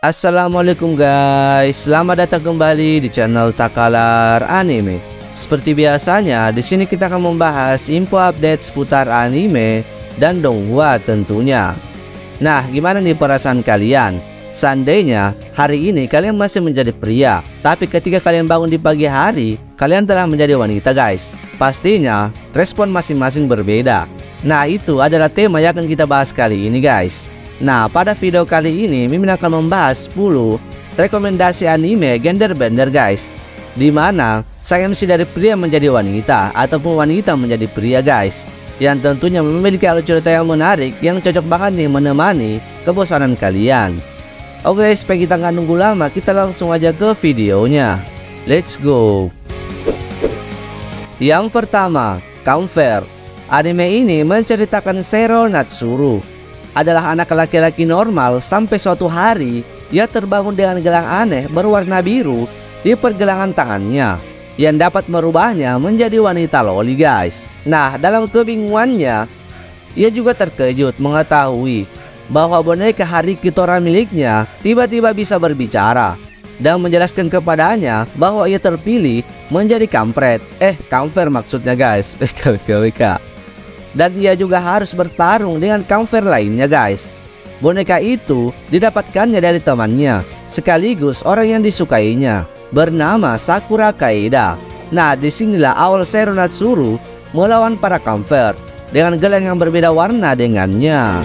Assalamualaikum guys, selamat datang kembali di channel Takalar Anime. Seperti biasanya, di sini kita akan membahas info update seputar anime dan donghua tentunya. Nah, gimana nih perasaan kalian? Seandainya hari ini kalian masih menjadi pria, tapi ketika kalian bangun di pagi hari, kalian telah menjadi wanita guys. Pastinya respon masing-masing berbeda. Nah, itu adalah tema yang akan kita bahas kali ini guys. Nah, pada video kali ini Mimin akan membahas 10 rekomendasi anime gender bender guys, dimana MC dari pria menjadi wanita ataupun wanita menjadi pria guys, yang tentunya memiliki alur cerita yang menarik yang cocok banget nih menemani kebosanan kalian. Oke, supaya kita nggak nunggu lama, kita langsung aja ke videonya. Let's go. Yang pertama, Counter. Anime ini menceritakan Sero Natsuru adalah anak laki-laki normal sampai suatu hari ia terbangun dengan gelang aneh berwarna biru di pergelangan tangannya yang dapat merubahnya menjadi wanita loli guys. Nah, dalam kebingungannya ia juga terkejut mengetahui bahwa boneka Hariki Tora miliknya tiba-tiba bisa berbicara dan menjelaskan kepadanya bahwa ia terpilih menjadi kampret. Kamfer maksudnya guys. Dan ia juga harus bertarung dengan counter lainnya guys. Boneka itu didapatkannya dari temannya sekaligus orang yang disukainya bernama Sakura Kaeda. Nah, disinilah awal Sero Natsuru melawan para counter dengan gelang yang berbeda warna dengannya.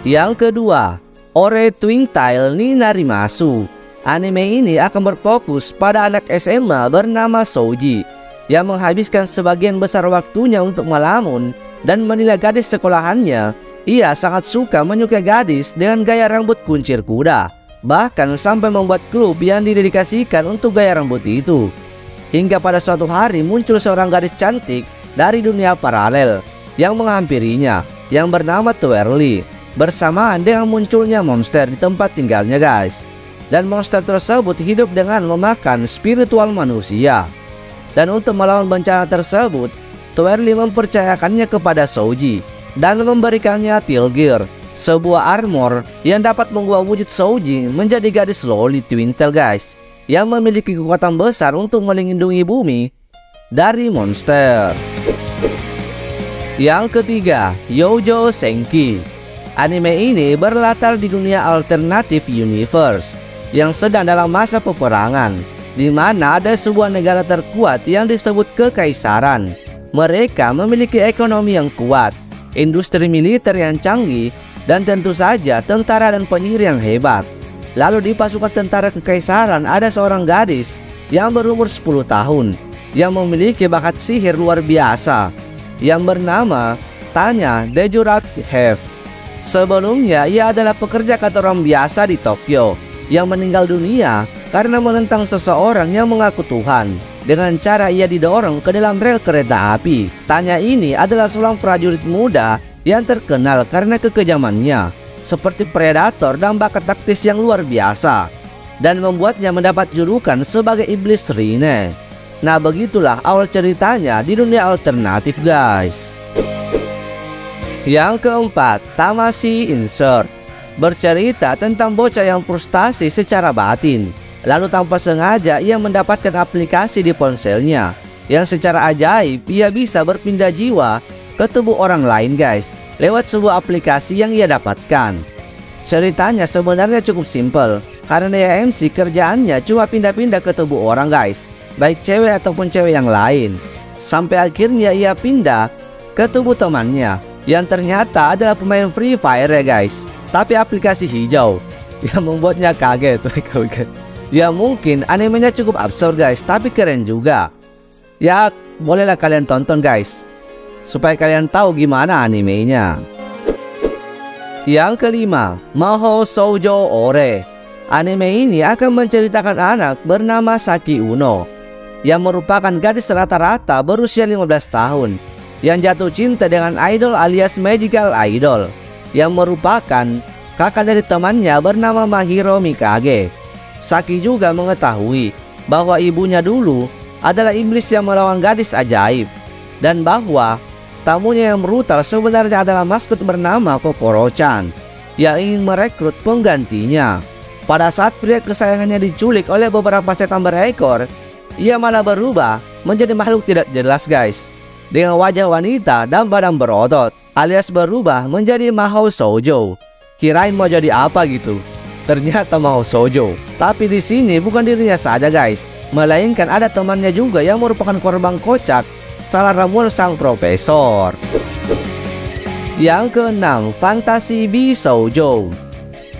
Yang kedua, Ore Twin Tail ni Narimasu. Anime ini akan berfokus pada anak SMA bernama Souji yang menghabiskan sebagian besar waktunya untuk melamun dan menilai gadis sekolahannya. Ia sangat suka menyukai gadis dengan gaya rambut kuncir kuda, bahkan sampai membuat klub yang didedikasikan untuk gaya rambut itu. Hingga pada suatu hari muncul seorang gadis cantik dari dunia paralel yang menghampirinya, yang bernama Twirly, bersamaan dengan munculnya monster di tempat tinggalnya guys. Dan monster tersebut hidup dengan memakan spiritual manusia. Dan untuk melawan bencana tersebut, Twirly mempercayakannya kepada Souji dan memberikannya Teal Gear, sebuah armor yang dapat mengubah wujud Souji menjadi gadis loli Twin Tail guys, yang memiliki kekuatan besar untuk melindungi bumi dari monster. Yang ketiga, Youjo Senki. Anime ini berlatar di dunia alternatif universe yang sedang dalam masa peperangan, di mana ada sebuah negara terkuat yang disebut Kekaisaran. Mereka memiliki ekonomi yang kuat, industri militer yang canggih, dan tentu saja tentara dan penyihir yang hebat. Lalu di pasukan tentara Kekaisaran ada seorang gadis yang berumur 10 tahun yang memiliki bakat sihir luar biasa yang bernama Tanya Dejurat Have. Sebelumnya ia adalah pekerja kantoran biasa di Tokyo yang meninggal dunia karena menentang seseorang yang mengaku Tuhan dengan cara ia didorong ke dalam rel kereta api. Tanya ini adalah seorang prajurit muda yang terkenal karena kekejamannya seperti predator dan bakat taktis yang luar biasa, dan membuatnya mendapat julukan sebagai iblis Rine. Nah, begitulah awal ceritanya di dunia alternatif guys. Yang keempat, Tamashii Insert. Bercerita tentang bocah yang frustasi secara batin, lalu tanpa sengaja ia mendapatkan aplikasi di ponselnya yang secara ajaib ia bisa berpindah jiwa ke tubuh orang lain guys, lewat sebuah aplikasi yang ia dapatkan. Ceritanya sebenarnya cukup simpel karena ya MC kerjaannya cuma pindah-pindah ke tubuh orang guys, baik cewek ataupun cewek yang lain, sampai akhirnya ia pindah ke tubuh temannya yang ternyata adalah pemain Free Fire ya guys, tapi aplikasi hijau yang membuatnya kaget. Ya mungkin animenya cukup absurd guys, tapi keren juga. Ya bolehlah kalian tonton guys, supaya kalian tahu gimana animenya. Yang kelima, Mahou Shoujo Ore. Anime ini akan menceritakan anak bernama Saki Uno yang merupakan gadis rata-rata berusia 15 tahun yang jatuh cinta dengan idol alias magical idol yang merupakan kakak dari temannya bernama Mahiro Mikage. Saki juga mengetahui bahwa ibunya dulu adalah iblis yang melawan gadis ajaib, dan bahwa tamunya yang brutal sebenarnya adalah maskot bernama Kokoro-chan yang ingin merekrut penggantinya. Pada saat pria kesayangannya diculik oleh beberapa setan berekor, ia malah berubah menjadi makhluk tidak jelas guys, dengan wajah wanita dan badan berotot, alias berubah menjadi Mahou Shoujo. Kirain mau jadi apa gitu, ternyata Mahou Shoujo. Tapi di sini bukan dirinya saja guys, melainkan ada temannya juga yang merupakan korban kocak salah ramuan sang profesor. Yang keenam, Fantasi Bisoujo.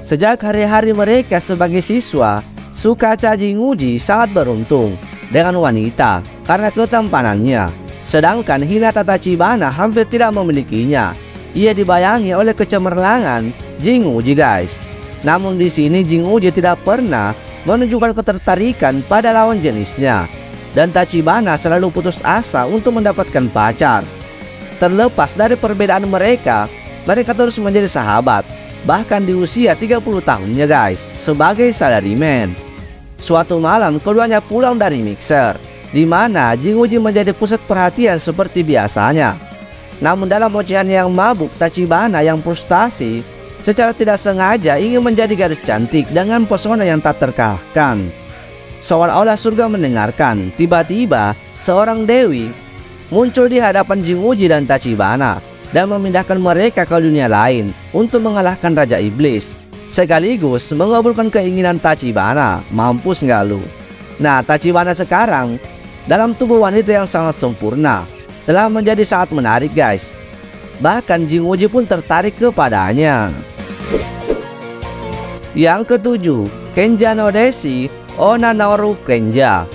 Sejak hari-hari mereka sebagai siswa, Sukacha Jinguji sangat beruntung dengan wanita karena ketampanannya. Sedangkan Hinata Tachibana hampir tidak memilikinya. Ia dibayangi oleh kecemerlangan Jinguji guys. Namun di sini Jinguji tidak pernah menunjukkan ketertarikan pada lawan jenisnya. Dan Tachibana selalu putus asa untuk mendapatkan pacar. Terlepas dari perbedaan mereka terus menjadi sahabat. Bahkan di usia 30 tahunnya guys, sebagai salaryman. Suatu malam keduanya pulang dari mixer, di mana Jinguji menjadi pusat perhatian seperti biasanya. Namun dalam ocehan yang mabuk, Tachibana yang frustasi secara tidak sengaja ingin menjadi gadis cantik dengan pesona yang tak terkalahkan. Seolah-olah surga mendengarkan, tiba-tiba seorang dewi muncul di hadapan Jinguji dan Tachibana dan memindahkan mereka ke dunia lain untuk mengalahkan Raja Iblis, sekaligus mengabulkan keinginan Tachibana. Mampus nggak lu? Nah, Tachibana sekarang dalam tubuh wanita yang sangat sempurna, telah menjadi sangat menarik guys. Bahkan Jinguji pun tertarik kepadanya. Yang ketujuh, Kenja no Deshi Onanoru Kenja.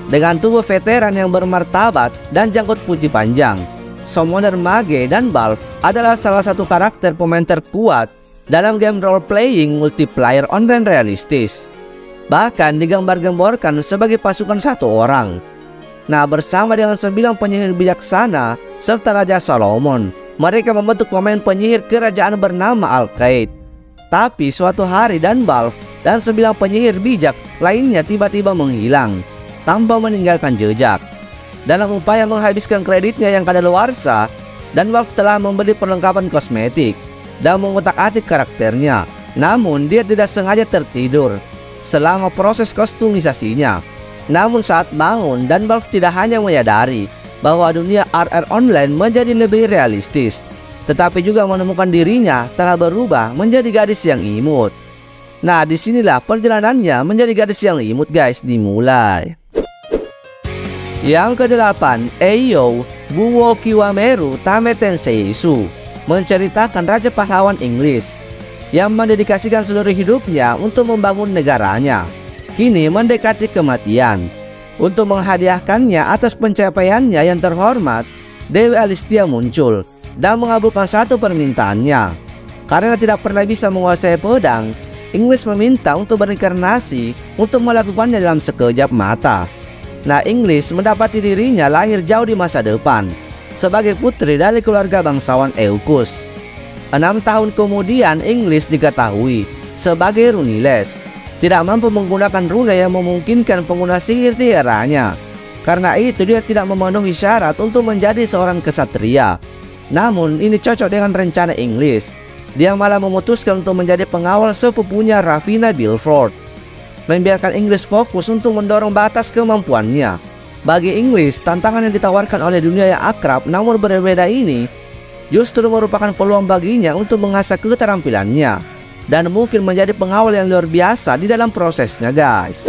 Dengan tubuh veteran yang bermartabat dan janggut putih panjang, Summoner Mage dan Balf adalah salah satu karakter pemain terkuat dalam game role-playing multiplayer online realistis. Bahkan digambar-gemborkan sebagai pasukan satu orang. Nah, bersama dengan 9 penyihir bijaksana serta Raja Solomon, mereka membentuk pemain penyihir kerajaan bernama Alkaid. Tapi suatu hari Dan Balf dan 9 penyihir bijak lainnya tiba-tiba menghilang tanpa meninggalkan jejak. Dalam upaya menghabiskan kreditnya yang kadaluarsa, Dan Balf telah membeli perlengkapan kosmetik dan mengutak-atik karakternya. Namun dia tidak sengaja tertidur selama proses kostumisasinya. Namun saat bangun, Dan Balf tidak hanya menyadari bahwa dunia RR online menjadi lebih realistis, tetapi juga menemukan dirinya telah berubah menjadi gadis yang imut. Nah, disinilah perjalanannya menjadi gadis yang imut guys dimulai. Yang kedelapan, Eiyou Buwo Kiwameru Tame Tenseisu, menceritakan raja pahlawan Inggris yang mendedikasikan seluruh hidupnya untuk membangun negaranya, kini mendekati kematian. Untuk menghadiahkannya atas pencapaiannya yang terhormat, Dewi Alistia muncul dan mengabulkan satu permintaannya. Karena tidak pernah bisa menguasai pedang, Inggris meminta untuk berinkarnasi untuk melakukannya dalam sekejap mata. Nah, Inggris mendapati dirinya lahir jauh di masa depan sebagai putri dari keluarga bangsawan Eukus. 6 tahun kemudian Inggris diketahui sebagai runiles, tidak mampu menggunakan rune yang memungkinkan pengguna sihir di eranya. Karena itu dia tidak memenuhi syarat untuk menjadi seorang kesatria. Namun ini cocok dengan rencana Inggris. Dia malah memutuskan untuk menjadi pengawal sepupunya Ravina Bilford, membiarkan Inggris fokus untuk mendorong batas kemampuannya. Bagi Inggris, tantangan yang ditawarkan oleh dunia yang akrab namun berbeda ini justru merupakan peluang baginya untuk mengasah keterampilannya dan mungkin menjadi pengawal yang luar biasa di dalam prosesnya guys.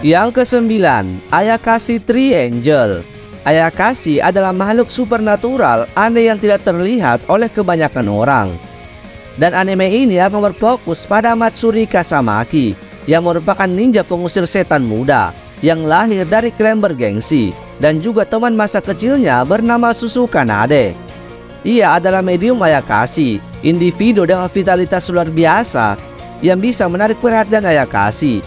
Yang kesembilan, Ayakashi Tree Angel. Ayakashi adalah makhluk supernatural aneh yang tidak terlihat oleh kebanyakan orang. Dan anime ini akan berfokus pada Matsuri Kazamaki, yang merupakan ninja pengusir setan muda yang lahir dari klan bergengsi dan juga teman masa kecilnya bernama Susu Kanade. Ia adalah medium Ayakashi, individu dengan vitalitas luar biasa yang bisa menarik perhatian Ayakashi.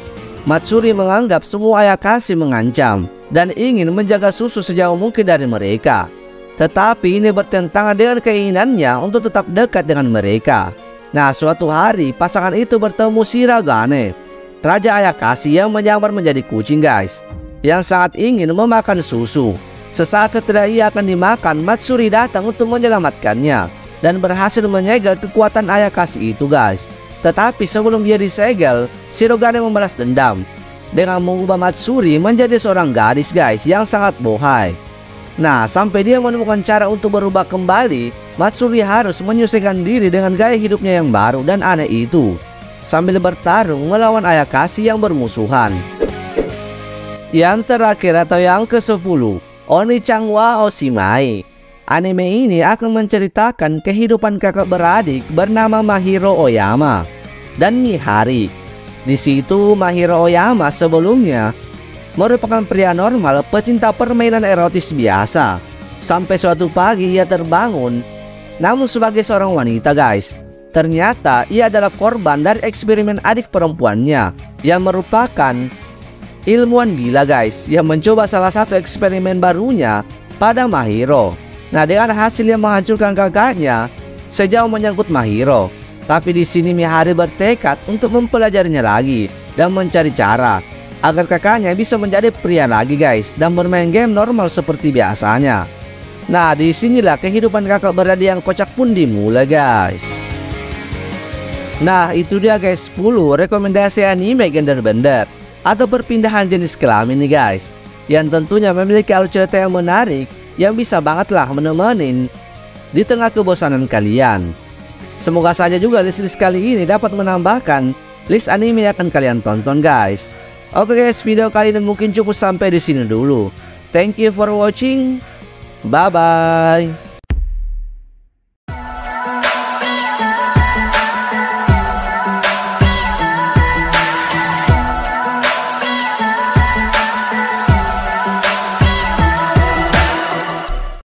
Matsuri menganggap semua Ayakashi mengancam dan ingin menjaga Susu sejauh mungkin dari mereka. Tetapi ini bertentangan dengan keinginannya untuk tetap dekat dengan mereka. Nah, suatu hari pasangan itu bertemu Shiragane, Raja Ayakashi yang menyamar menjadi kucing guys, yang sangat ingin memakan Susu. Sesaat setelah ia akan dimakan, Matsuri datang untuk menyelamatkannya. dan berhasil menyegel kekuatan Ayakashi itu guys. Tetapi sebelum dia disegel, Shirogane membalas dendam dengan mengubah Matsuri menjadi seorang gadis guys yang sangat bohai. Nah, sampai dia menemukan cara untuk berubah kembali, Matsuri harus menyesuaikan diri dengan gaya hidupnya yang baru dan aneh itu, sambil bertarung melawan Ayakashi yang bermusuhan. Yang terakhir atau yang ke-10, Oni-chan wa Oshimai. Anime ini akan menceritakan kehidupan kakak beradik bernama Mahiro Oyama dan Mihari. Di situ Mahiro Oyama sebelumnya merupakan pria normal pecinta permainan erotis biasa. Sampai suatu pagi ia terbangun, namun sebagai seorang wanita guys. Ternyata ia adalah korban dari eksperimen adik perempuannya yang merupakan ilmuwan gila guys, yang mencoba salah satu eksperimen barunya pada Mahiro. Nah, dengan hasil yang menghancurkan kakaknya sejauh menyangkut Mahiro. Tapi di sini Mihari bertekad untuk mempelajarinya lagi dan mencari cara agar kakaknya bisa menjadi pria lagi guys dan bermain game normal seperti biasanya. Nah, disinilah kehidupan kakak beradik yang kocak pun dimulai guys. Nah, itu dia guys 10 rekomendasi anime gender-bender atau perpindahan jenis kelamin nih guys, yang tentunya memiliki alur cerita yang menarik yang bisa banget lah menemenin di tengah kebosanan kalian. Semoga saja juga list-list kali ini dapat menambahkan list anime yang akan kalian tonton guys. Oke guys, video kali ini mungkin cukup sampai di sini dulu. Thank you for watching. Bye bye.